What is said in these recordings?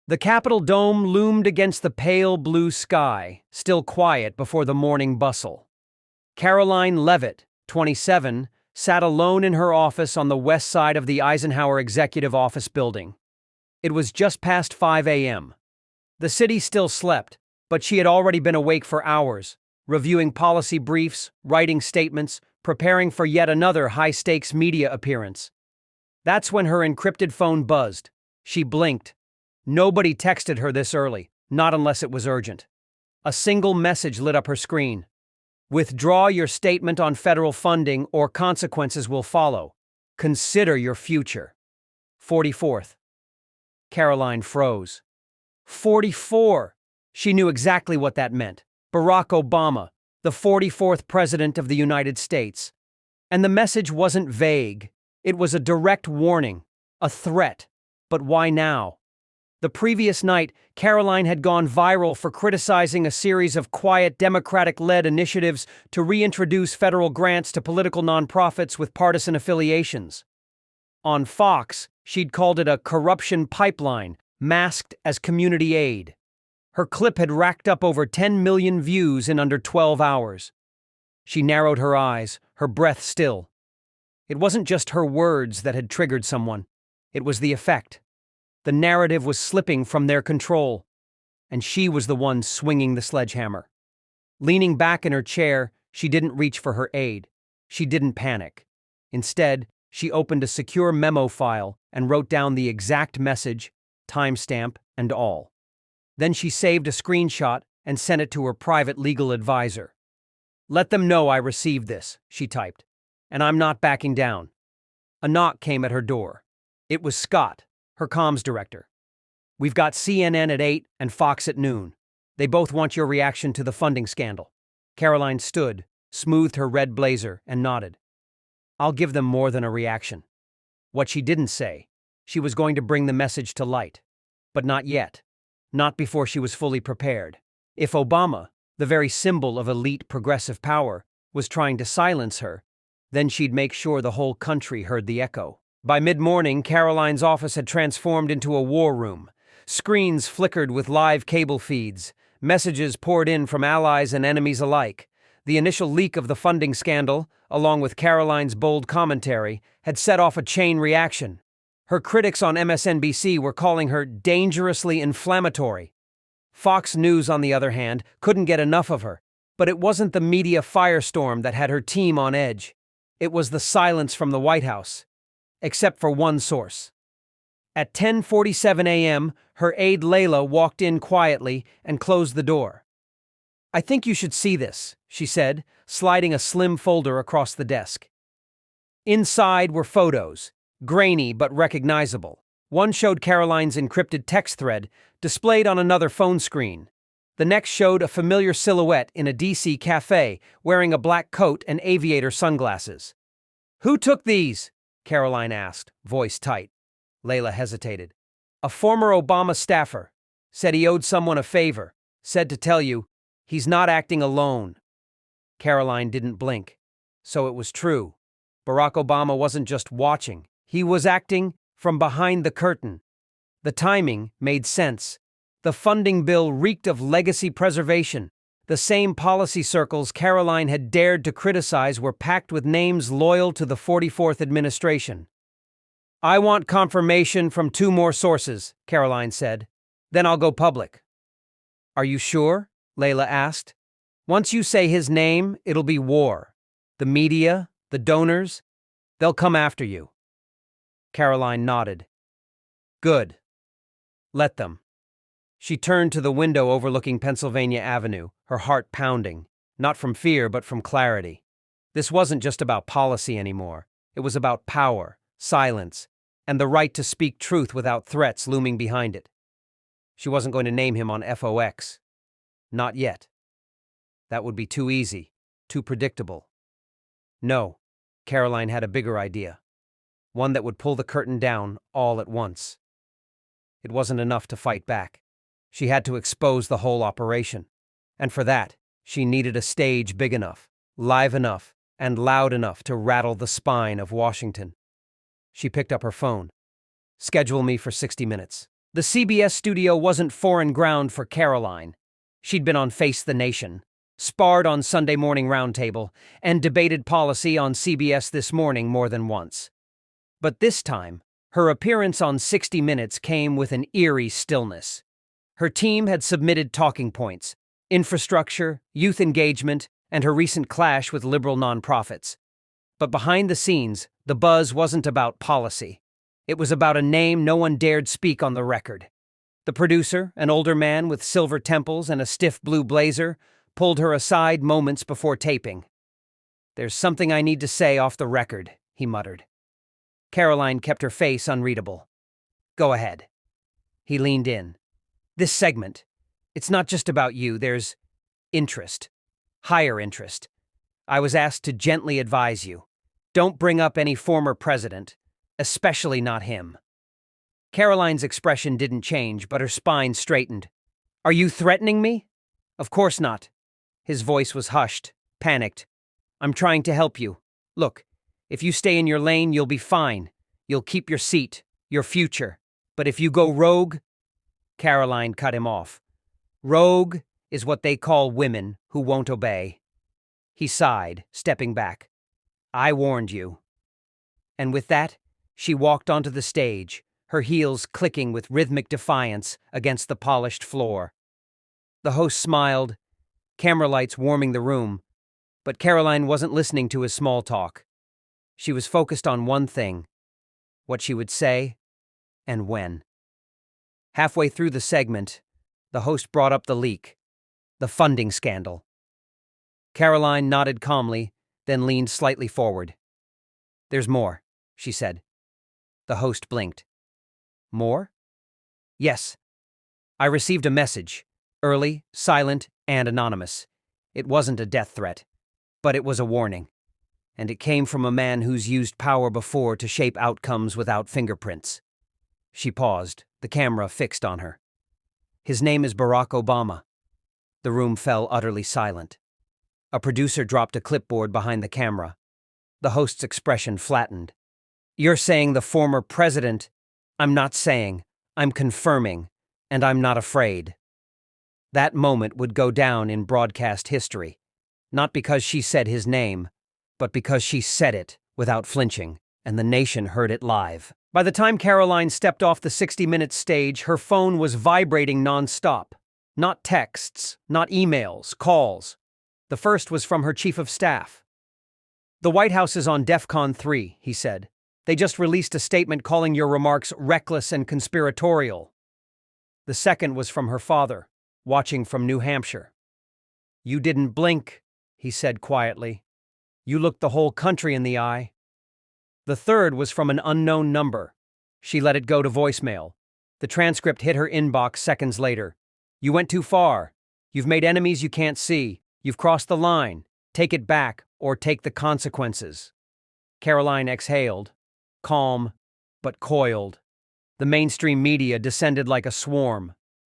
The Capitol dome loomed against the pale blue sky, still quiet before the morning bustle. Karoline Leavitt, 27, sat alone in her office on the west side of the Eisenhower Executive Office building. It was just past 5 a.m. The city still slept, but she had already been awake for hours, reviewing policy briefs, writing statements, preparing for yet another high-stakes media appearance. That's when her encrypted phone buzzed. She blinked. Nobody texted her this early, not unless it was urgent. A single message lit up her screen. Withdraw your statement on federal funding or consequences will follow. Consider your future. 44th. Karoline froze. 44! She knew exactly what that meant. Barack Obama, the 44th President of the United States. And the message wasn't vague. It was a direct warning, a threat. But why now? The previous night, Karoline had gone viral for criticizing a series of quiet Democratic-led initiatives to reintroduce federal grants to political nonprofits with partisan affiliations. On Fox, she'd called it a corruption pipeline, masked as community aid. Her clip had racked up over 10 million views in under 12 hours. She narrowed her eyes, her breath still. It wasn't just her words that had triggered someone. It was the effect. The narrative was slipping from their control, and she was the one swinging the sledgehammer. Leaning back in her chair, she didn't reach for her aid. She didn't panic. Instead, she opened a secure memo file and wrote down the exact message, timestamp, and all. Then she saved a screenshot and sent it to her private legal advisor. "Let them know I received this," she typed, "and I'm not backing down." A knock came at her door. It was Scott, her comms director. "We've got CNN at 8 and Fox at noon. They both want your reaction to the funding scandal." Karoline stood, smoothed her red blazer, and nodded. "I'll give them more than a reaction." What she didn't say, she was going to bring the message to light. But not yet. Not before she was fully prepared. If Obama, the very symbol of elite progressive power, was trying to silence her, then she'd make sure the whole country heard the echo. By mid-morning, Karoline's office had transformed into a war room. Screens flickered with live cable feeds. Messages poured in from allies and enemies alike. The initial leak of the funding scandal, along with Karoline's bold commentary, had set off a chain reaction. Her critics on MSNBC were calling her dangerously inflammatory. Fox News, on the other hand, couldn't get enough of her. But it wasn't the media firestorm that had her team on edge. It was the silence from the White House. Except for one source. At 10:47 a.m., her aide Layla walked in quietly and closed the door. "I think you should see this," she said, sliding a slim folder across the desk. Inside were photos, grainy but recognizable. One showed Karoline's encrypted text thread, displayed on another phone screen. The next showed a familiar silhouette in a D.C. cafe, wearing a black coat and aviator sunglasses. "Who took these?" Karoline asked, voice tight. Layla hesitated. "A former Obama staffer. Said he owed someone a favor. Said to tell you, he's not acting alone." Karoline didn't blink. So it was true. Barack Obama wasn't just watching. He was acting from behind the curtain. The timing made sense. The funding bill reeked of legacy preservation. The same policy circles Karoline had dared to criticize were packed with names loyal to the 44th administration. "I want confirmation from 2 more sources," Karoline said. "Then I'll go public." "Are you sure?" Layla asked. "Once you say his name, it'll be war. The media, the donors, they'll come after you." Karoline nodded. "Good. Let them." She turned to the window overlooking Pennsylvania Avenue, her heart pounding, not from fear but from clarity. This wasn't just about policy anymore. It was about power, silence, and the right to speak truth without threats looming behind it. She wasn't going to name him on FOX. Not yet. That would be too easy, too predictable. No, Karoline had a bigger idea. One that would pull the curtain down all at once. It wasn't enough to fight back. She had to expose the whole operation. And for that, she needed a stage big enough, live enough, and loud enough to rattle the spine of Washington. She picked up her phone. "Schedule me for 60 minutes. The CBS studio wasn't foreign ground for Karoline. She'd been on Face the Nation, sparred on Sunday Morning Roundtable, and debated policy on CBS This Morning more than once. But this time, her appearance on 60 Minutes came with an eerie stillness. Her team had submitted talking points: infrastructure, youth engagement, and her recent clash with liberal nonprofits. But behind the scenes, the buzz wasn't about policy. It was about a name no one dared speak on the record. The producer, an older man with silver temples and a stiff blue blazer, pulled her aside moments before taping. "There's something I need to say off the record," he muttered. Karoline kept her face unreadable. "Go ahead." He leaned in. "This segment, it's not just about you. There's interest. Higher interest. I was asked to gently advise you. Don't bring up any former president, especially not him." Karoline's expression didn't change, but her spine straightened. "Are you threatening me?" "Of course not." His voice was hushed, panicked. "I'm trying to help you. Look, if you stay in your lane, you'll be fine. You'll keep your seat, your future. But if you go rogue—" Karoline cut him off. "Rogue is what they call women who won't obey." He sighed, stepping back. "I warned you." And with that, she walked onto the stage, her heels clicking with rhythmic defiance against the polished floor. The host smiled, camera lights warming the room, but Karoline wasn't listening to his small talk. She was focused on one thing: what she would say and when. Halfway through the segment, the host brought up the leak, the funding scandal. Karoline nodded calmly, then leaned slightly forward. "There's more," she said. The host blinked. "More?" "Yes. I received a message, early, silent, and anonymous. It wasn't a death threat, but it was a warning. And it came from a man who's used power before to shape outcomes without fingerprints." She paused, the camera fixed on her. "His name is Barack Obama." The room fell utterly silent. A producer dropped a clipboard behind the camera. The host's expression flattened. "You're saying the former president—" "I'm not saying, I'm confirming, and I'm not afraid." That moment would go down in broadcast history, not because she said his name, but because she said it without flinching, and the nation heard it live. By the time Karoline stepped off the 60 Minutes stage, her phone was vibrating nonstop. Not texts, not emails, calls. The first was from her chief of staff. "The White House is on DEFCON 3, he said. "They just released a statement calling your remarks reckless and conspiratorial." The second was from her father, watching from New Hampshire. "You didn't blink," he said quietly. "You looked the whole country in the eye." The third was from an unknown number. She let it go to voicemail. The transcript hit her inbox seconds later. "You went too far. You've made enemies you can't see. You've crossed the line. Take it back, or take the consequences." Karoline exhaled, calm, but coiled. The mainstream media descended like a swarm.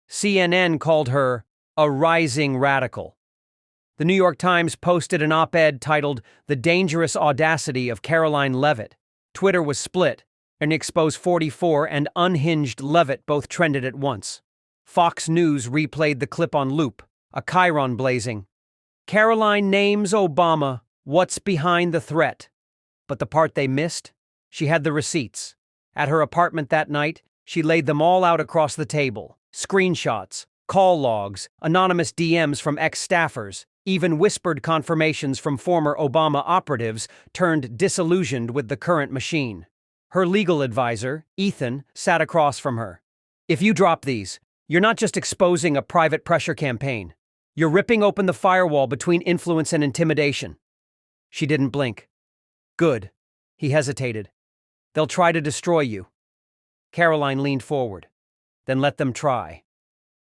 CNN called her a rising radical. The New York Times posted an op-ed titled "The Dangerous Audacity of Karoline Leavitt." Twitter was split, and Expose 44 and Unhinged Leavitt both trended at once. Fox News replayed the clip on loop, a chyron blazing. "Karoline names Obama. What's behind the threat?" But the part they missed? She had the receipts. At her apartment that night, she laid them all out across the table. Screenshots, call logs, anonymous DMs from ex-staffers, even whispered confirmations from former Obama operatives turned disillusioned with the current machine. Her legal advisor, Ethan, sat across from her. "If you drop these, you're not just exposing a private pressure campaign. You're ripping open the firewall between influence and intimidation." She didn't blink. "Good." He hesitated. "They'll try to destroy you." Karoline leaned forward. "Then let them try.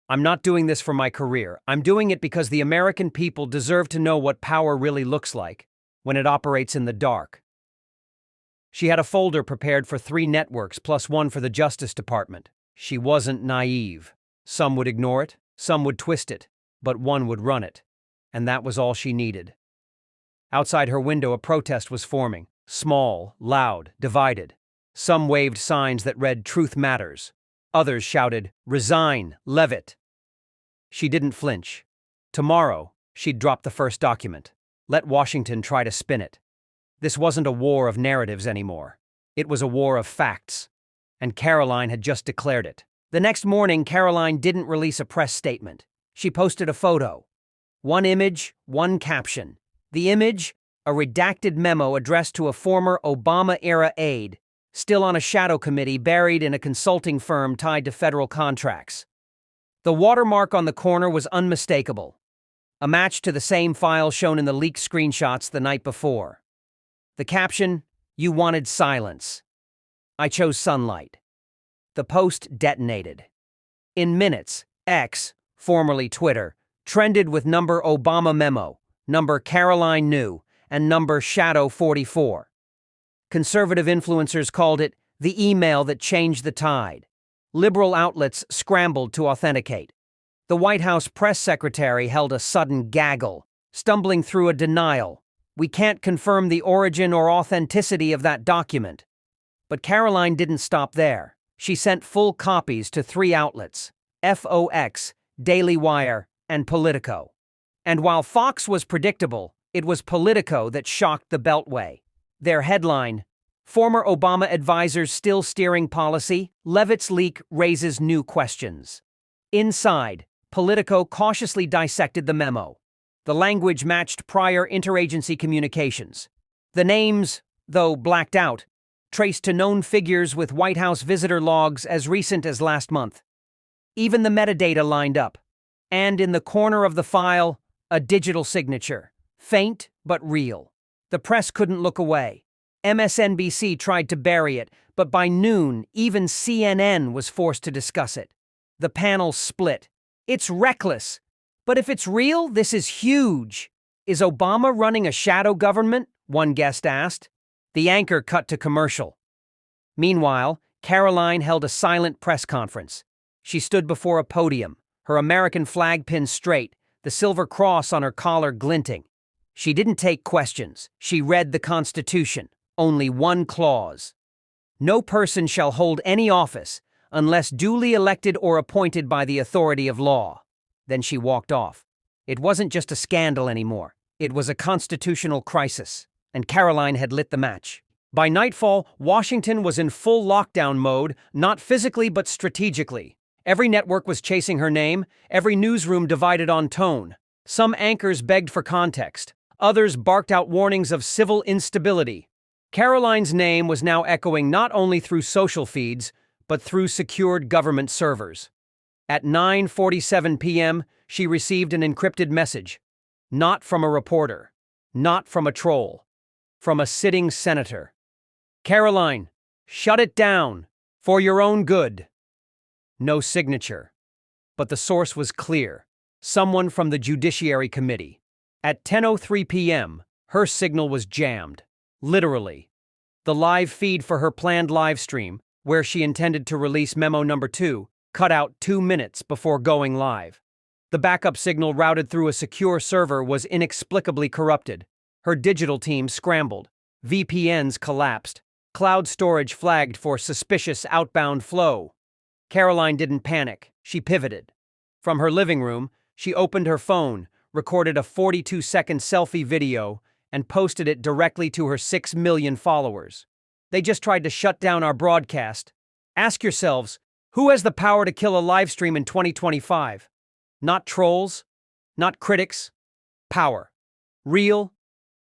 I'm not doing this for my career. I'm doing it because the American people deserve to know what power really looks like when it operates in the dark." She had a folder prepared for 3 networks plus one for the Justice Department. She wasn't naive. Some would ignore it, some would twist it, but one would run it. And that was all she needed. Outside her window, a protest was forming. Small, loud, divided. Some waved signs that read "Truth Matters." Others shouted, "Resign, Leavitt." She didn't flinch. Tomorrow, she'd drop the first document. Let Washington try to spin it. This wasn't a war of narratives anymore. It was a war of facts. And Karoline had just declared it. The next morning, Karoline didn't release a press statement. She posted a photo. One image, one caption. The image, a redacted memo addressed to a former Obama-era aide, still on a shadow committee buried in a consulting firm tied to federal contracts. The watermark on the corner was unmistakable, a match to the same file shown in the leaked screenshots the night before. The caption, "You wanted silence. I chose sunlight." The post detonated. In minutes, X, formerly Twitter, trended with number Obama memo, number Karoline New, and number Shadow 44. Conservative influencers called it the email that changed the tide. Liberal outlets scrambled to authenticate. The White House press secretary held a sudden gaggle, stumbling through a denial. "We can't confirm the origin or authenticity of that document." But Karoline didn't stop there. She sent full copies to 3 outlets: FOX, Daily Wire, and Politico. And while Fox was predictable, it was Politico that shocked the Beltway. Their headline, "Former Obama advisors still steering policy, Leavitt's leak raises new questions." Inside, Politico cautiously dissected the memo. The language matched prior interagency communications. The names, though blacked out, traced to known figures with White House visitor logs as recent as last month. Even the metadata lined up. And in the corner of the file, a digital signature. Faint, but real. The press couldn't look away. MSNBC tried to bury it, but by noon, even CNN was forced to discuss it. The panel split. "It's reckless. But if it's real, this is huge. Is Obama running a shadow government?" one guest asked. The anchor cut to commercial. Meanwhile, Karoline held a silent press conference. She stood before a podium, her American flag pinned straight, the silver cross on her collar glinting. She didn't take questions. She read the Constitution. Only one clause. "No person shall hold any office unless duly elected or appointed by the authority of law." Then she walked off. It wasn't just a scandal anymore. It was a constitutional crisis. And Karoline had lit the match. By nightfall, Washington was in full lockdown mode, not physically but strategically. Every network was chasing her name, every newsroom divided on tone. Some anchors begged for context. Others barked out warnings of civil instability. Karoline's name was now echoing not only through social feeds, but through secured government servers. At 9:47 p.m., she received an encrypted message. Not from a reporter. Not from a troll. From a sitting senator. "Karoline, shut it down. For your own good." No signature. But the source was clear. Someone from the Judiciary Committee. At 10:03 p.m., her signal was jammed. Literally. The live feed for her planned live stream, where she intended to release memo number 2, cut out 2 minutes before going live. The backup signal routed through a secure server was inexplicably corrupted. Her digital team scrambled. VPNs collapsed. Cloud storage flagged for suspicious outbound flow. Karoline didn't panic. She pivoted. From her living room, she opened her phone, recorded a 42-second selfie video, and posted it directly to her 6 million followers. "They just tried to shut down our broadcast. Ask yourselves, who has the power to kill a live stream in 2025? Not trolls, not critics. Power. Real,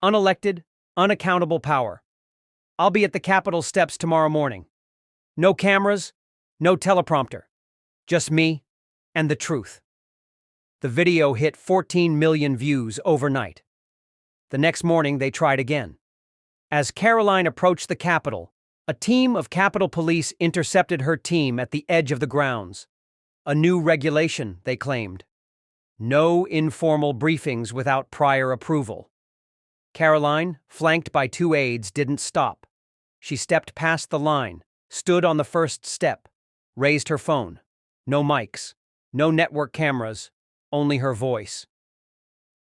unelected, unaccountable power. I'll be at the Capitol steps tomorrow morning. No cameras, no teleprompter. Just me and the truth." The video hit 14 million views overnight. The next morning, they tried again. As Karoline approached the Capitol, a team of Capitol Police intercepted her team at the edge of the grounds. A new regulation, they claimed. No informal briefings without prior approval. Karoline, flanked by 2 aides, didn't stop. She stepped past the line, stood on the first step, raised her phone. No mics, no network cameras, only her voice.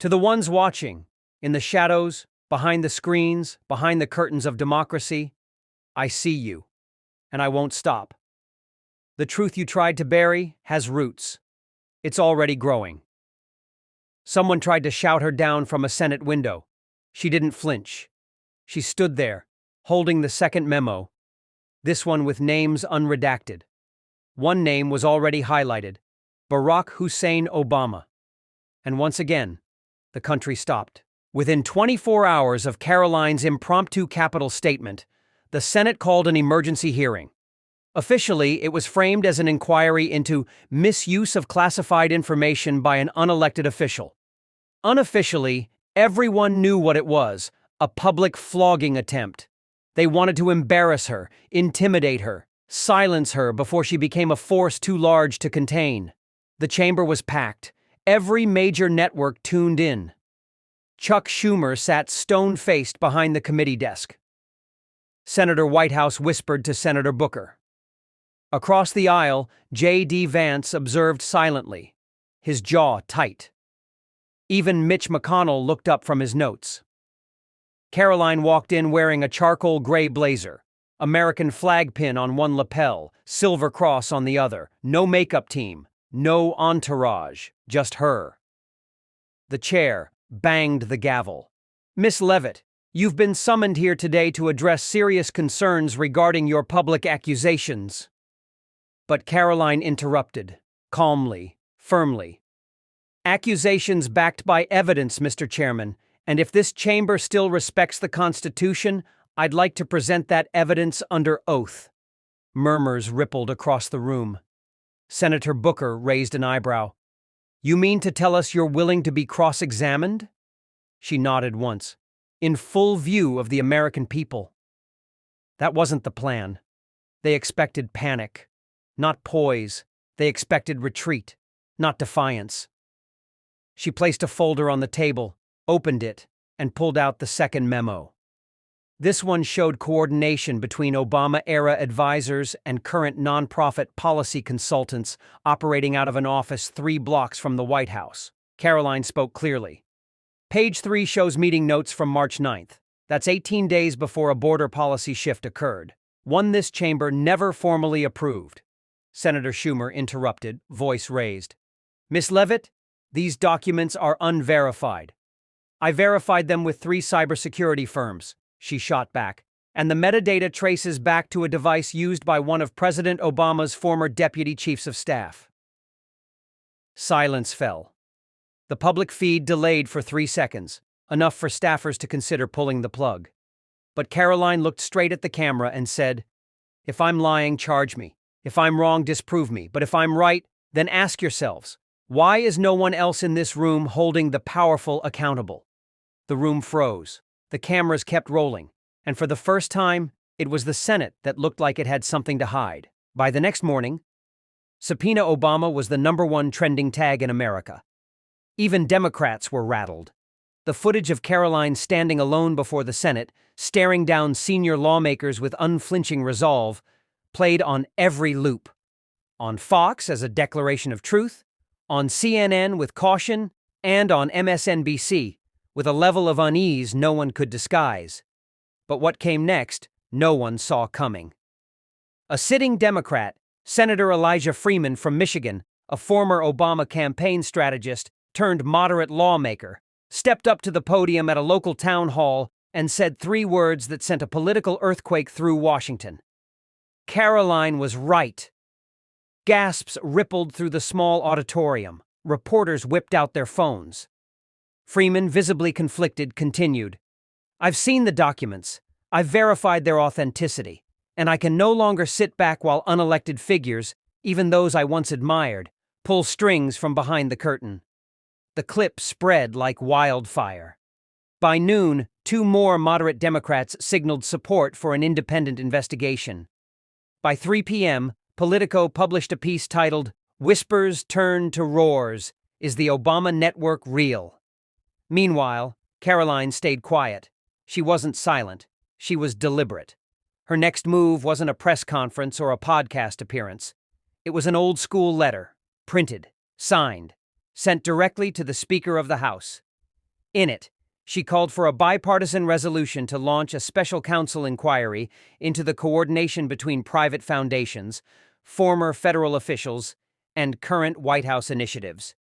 To the ones watching, in the shadows, behind the screens, behind the curtains of democracy, I see you, and I won't stop. The truth you tried to bury has roots. It's already growing. Someone tried to shout her down from a Senate window. She didn't flinch. She stood there, holding the second memo, this one with names unredacted. One name was already highlighted, Barack Hussein Obama. And once again, the country stopped. Within 24 hours of Karoline's impromptu Capitol statement, the Senate called an emergency hearing. Officially, it was framed as an inquiry into misuse of classified information by an unelected official. Unofficially, everyone knew what it was, a public flogging attempt. They wanted to embarrass her, intimidate her, silence her before she became a force too large to contain. The chamber was packed. Every major network tuned in. Chuck Schumer sat stone-faced behind the committee desk. Senator Whitehouse whispered to Senator Booker. Across the aisle, J.D. Vance observed silently, his jaw tight. Even Mitch McConnell looked up from his notes. Karoline walked in wearing a charcoal gray blazer, American flag pin on one lapel, silver cross on the other, no makeup team, no entourage, just her. The chair banged the gavel. Miss Leavitt, you've been summoned here today to address serious concerns regarding your public accusations. But Karoline interrupted, calmly, firmly. Accusations backed by evidence, Mr. Chairman, and if this chamber still respects the Constitution, I'd like to present that evidence under oath. Murmurs rippled across the room. Senator Booker raised an eyebrow. You mean to tell us you're willing to be cross-examined? She nodded once, in full view of the American people. That wasn't the plan. They expected panic, not poise. They expected retreat, not defiance. She placed a folder on the table, opened it, and pulled out the second memo. This one showed coordination between Obama-era advisors and current nonprofit policy consultants operating out of an office 3 blocks from the White House. Karoline spoke clearly. Page 3 shows meeting notes from March 9th. That's 18 days before a border policy shift occurred. One this chamber never formally approved. Senator Schumer interrupted, voice raised. Miss Leavitt, these documents are unverified. I verified them with 3 cybersecurity firms, she shot back, and the metadata traces back to a device used by one of President Obama's former deputy chiefs of staff. Silence fell. The public feed delayed for 3 seconds, enough for staffers to consider pulling the plug. But Karoline looked straight at the camera and said, If I'm lying, charge me. If I'm wrong, disprove me. But if I'm right, then ask yourselves, why is no one else in this room holding the powerful accountable? The room froze. The cameras kept rolling. And for the first time, it was the Senate that looked like it had something to hide. By the next morning, Subpoena Obama was the #1 trending tag in America. Even Democrats were rattled. The footage of Karoline standing alone before the Senate, staring down senior lawmakers with unflinching resolve, played on every loop. On Fox as a declaration of truth, on CNN with caution, and on MSNBC with a level of unease no one could disguise. But what came next, no one saw coming. A sitting Democrat, Senator Elijah Freeman from Michigan, a former Obama campaign strategist turned moderate lawmaker, stepped up to the podium at a local town hall and said 3 words that sent a political earthquake through Washington. Karoline was right. Gasps rippled through the small auditorium. Reporters whipped out their phones. Freeman, visibly conflicted, continued, I've seen the documents. I've verified their authenticity. And I can no longer sit back while unelected figures, even those I once admired, pull strings from behind the curtain. The clip spread like wildfire. By noon, 2 more moderate Democrats signaled support for an independent investigation. By 3 p.m., Politico published a piece titled, Whispers Turn to Roars. Is the Obama Network Real? Meanwhile, Karoline stayed quiet. She wasn't silent. She was deliberate. Her next move wasn't a press conference or a podcast appearance. It was an old-school letter, printed, signed, sent directly to the Speaker of the House. In it, she called for a bipartisan resolution to launch a special counsel inquiry into the coordination between private foundations, former federal officials, and current White House initiatives.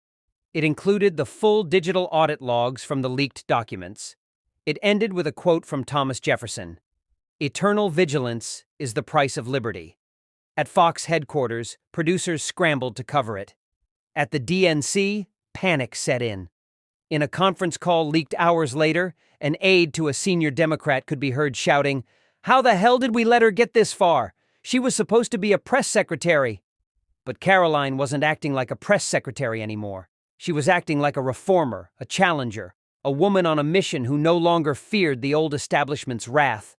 It included the full digital audit logs from the leaked documents. It ended with a quote from Thomas Jefferson: "Eternal vigilance is the price of liberty." At Fox headquarters, producers scrambled to cover it. At the DNC, panic set in. In a conference call leaked hours later, an aide to a senior Democrat could be heard shouting, "How the hell did we let her get this far? She was supposed to be a press secretary." But Karoline wasn't acting like a press secretary anymore. She was acting like a reformer, a challenger, a woman on a mission who no longer feared the old establishment's wrath.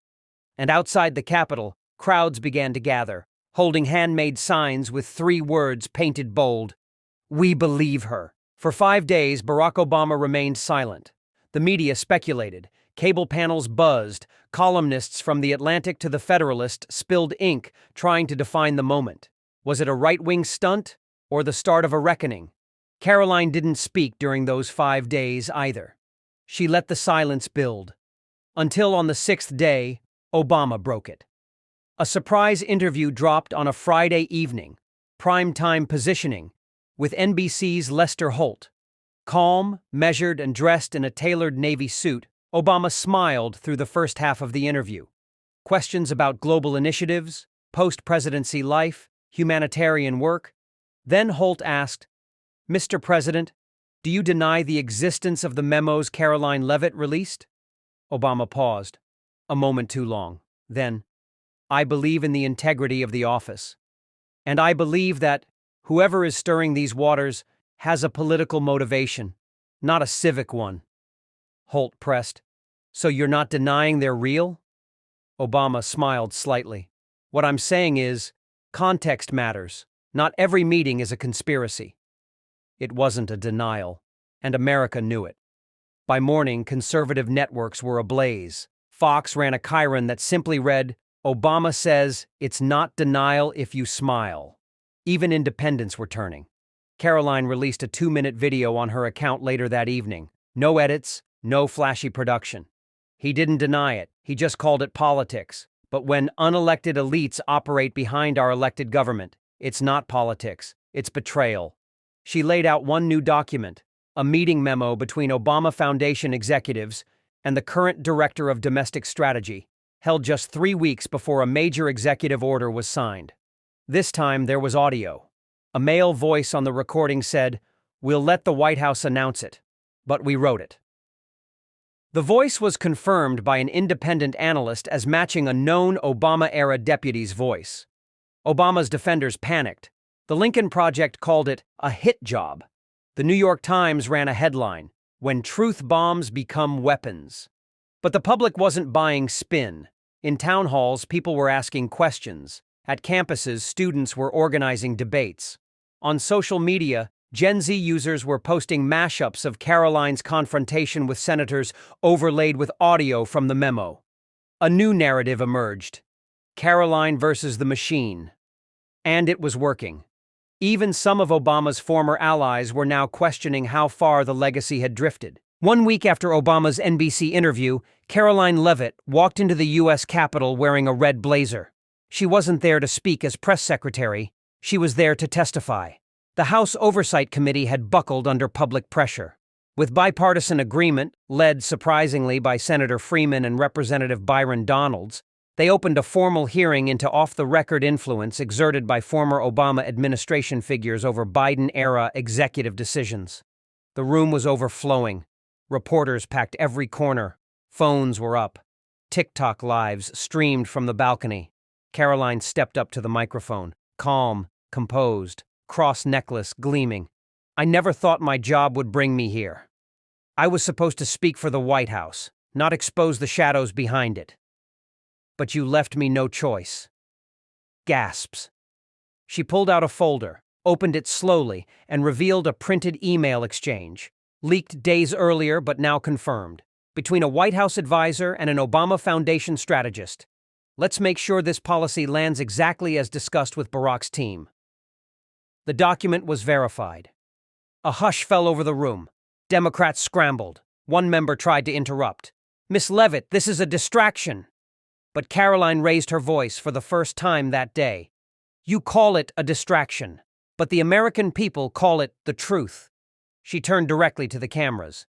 And outside the Capitol, crowds began to gather, holding handmade signs with 3 words painted bold: "We believe her." For 5 days, Barack Obama remained silent. The media speculated. Cable panels buzzed. Columnists from The Atlantic to The Federalist spilled ink, trying to define the moment. Was it a right-wing stunt or the start of a reckoning? Karoline didn't speak during those 5 days either. She let the silence build. Until on the 6th day, Obama broke it. A surprise interview dropped on a Friday evening, prime-time positioning, with NBC's Lester Holt. Calm, measured, and dressed in a tailored Navy suit, Obama smiled through the first half of the interview. Questions about global initiatives, post-presidency life, humanitarian work. Then Holt asked, "Mr. President, do you deny the existence of the memos Karoline Leavitt released?" Obama paused, a moment too long. Then, "I believe in the integrity of the office. And I believe that whoever is stirring these waters has a political motivation, not a civic one." Holt pressed, "So you're not denying they're real?" Obama smiled slightly. "What I'm saying is, context matters. Not every meeting is a conspiracy." It wasn't a denial, and America knew it. By morning, conservative networks were ablaze. Fox ran a chyron that simply read, "Obama says it's not denial if you smile." Even independents were turning. Karoline released a 2-minute video on her account later that evening. No edits, no flashy production. He didn't deny it, he just called it politics. But when unelected elites operate behind our elected government, it's not politics, it's betrayal. She laid out one new document, a meeting memo between Obama Foundation executives and the current director of domestic strategy, held just 3 weeks before a major executive order was signed. This time there was audio. A male voice on the recording said, "We'll let the White House announce it, but we wrote it." The voice was confirmed by an independent analyst as matching a known Obama-era deputy's voice. Obama's defenders panicked. The Lincoln Project called it a hit job. The New York Times ran a headline, "When Truth Bombs Become Weapons." But the public wasn't buying spin. In town halls, people were asking questions. At campuses, students were organizing debates. On social media, Gen Z users were posting mashups of Karoline's confrontation with senators overlaid with audio from the memo. A new narrative emerged: Karoline versus the machine. And it was working. Even some of Obama's former allies were now questioning how far the legacy had drifted. 1 week after Obama's NBC interview, Karoline Leavitt walked into the U.S. Capitol wearing a red blazer. She wasn't there to speak as press secretary, she was there to testify. The House Oversight Committee had buckled under public pressure. With bipartisan agreement, led surprisingly by Senator Freeman and Representative Byron Donalds, they opened a formal hearing into off-the-record influence exerted by former Obama administration figures over Biden-era executive decisions. The room was overflowing. Reporters packed every corner. Phones were up. TikTok lives streamed from the balcony. Karoline stepped up to the microphone, calm, composed, cross necklace gleaming. "I never thought my job would bring me here. I was supposed to speak for the White House, not expose the shadows behind it. But you left me no choice." Gasps. She pulled out a folder, opened it slowly, and revealed a printed email exchange, leaked days earlier but now confirmed, between a White House advisor and an Obama Foundation strategist. "Let's make sure this policy lands exactly as discussed with Barack's team." The document was verified. A hush fell over the room. Democrats scrambled. One member tried to interrupt. "Miss Leavitt, this is a distraction." But Karoline raised her voice for the first time that day. You call it a distraction, but the American people call it the truth. She turned directly to the cameras.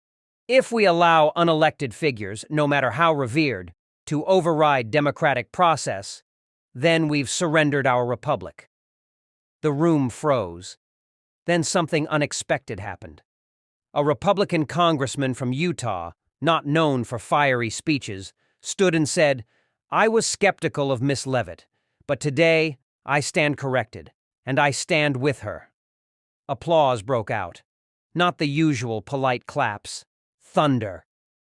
If we allow unelected figures, no matter how revered, to override democratic process, then we've surrendered our republic. The room froze. Then something unexpected happened. A Republican congressman from Utah, not known for fiery speeches, stood and said, "I was skeptical of Miss Leavitt, but today I stand corrected, and I stand with her." Applause broke out. Not the usual polite claps. Thunder.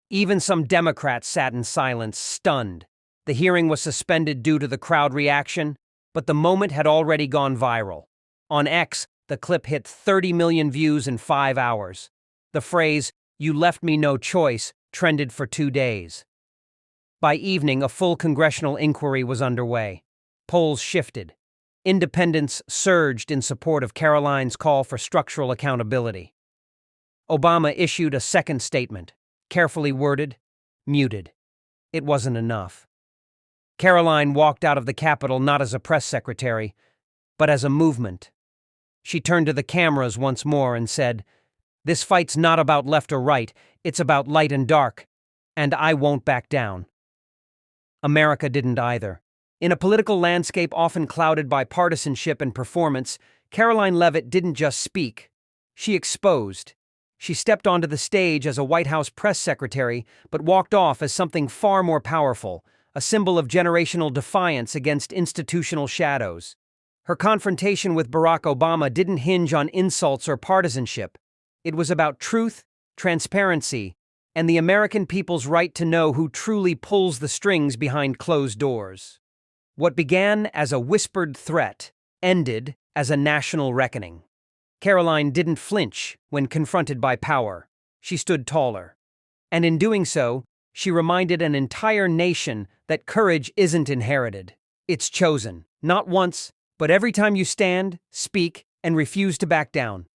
Even some Democrats sat in silence, stunned. The hearing was suspended due to the crowd reaction, but the moment had already gone viral. On X, the clip hit 30 million views in 5 hours. The phrase, "You left me no choice," trended for 2 days. By evening, a full congressional inquiry was underway. Polls shifted. Independents surged in support of Karoline's call for structural accountability. Obama issued a second statement, carefully worded, muted. It wasn't enough. Karoline walked out of the Capitol not as a press secretary, but as a movement. She turned to the cameras once more and said, "This fight's not about left or right, it's about light and dark, and I won't back down." America didn't either. In a political landscape often clouded by partisanship and performance, Karoline Leavitt didn't just speak. She exposed. She stepped onto the stage as a White House press secretary, but walked off as something far more powerful, a symbol of generational defiance against institutional shadows. Her confrontation with Barack Obama didn't hinge on insults or partisanship. It was about truth, transparency, and the American people's right to know who truly pulls the strings behind closed doors. What began as a whispered threat ended as a national reckoning. Karoline didn't flinch when confronted by power. She stood taller. And in doing so, she reminded an entire nation that courage isn't inherited. It's chosen, not once, but every time you stand, speak, and refuse to back down.